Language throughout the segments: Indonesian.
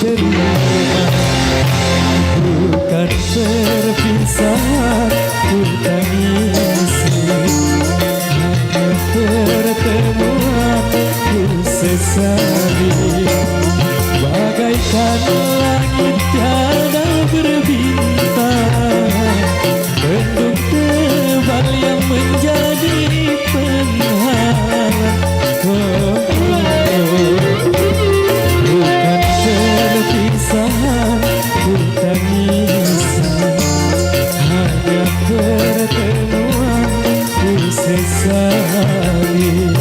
terima, bukan perpisahan ku tangisi, hanya pertemuan ku sesali. Bagaikan langit tiada berbintang, mendung tebal yang menjadi penghalang. Bukan perpisahan ku tangisi, hanya pertemuan ku sesali.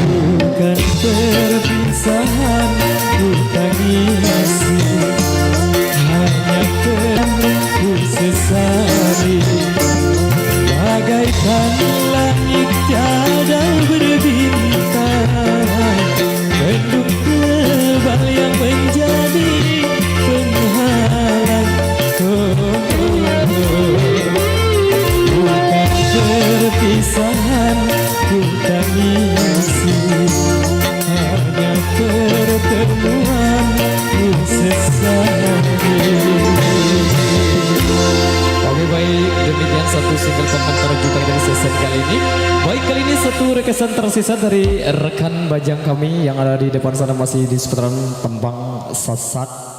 Bukan perpisahan ku tangisi, hanya ku sesali. Bagaikan langit tiada berbintang, mendung tebal yang menjadi penghalang. Bukan perpisahan ku tangisi, hanya pertemuan ku sesali. Oke, baik, demikian satu single komentar juga dari season kali ini. Baik, kali ini satu requestan tersisa dari rekan bajang kami yang ada di depan sana, masih di seputaran Tembang Sasak.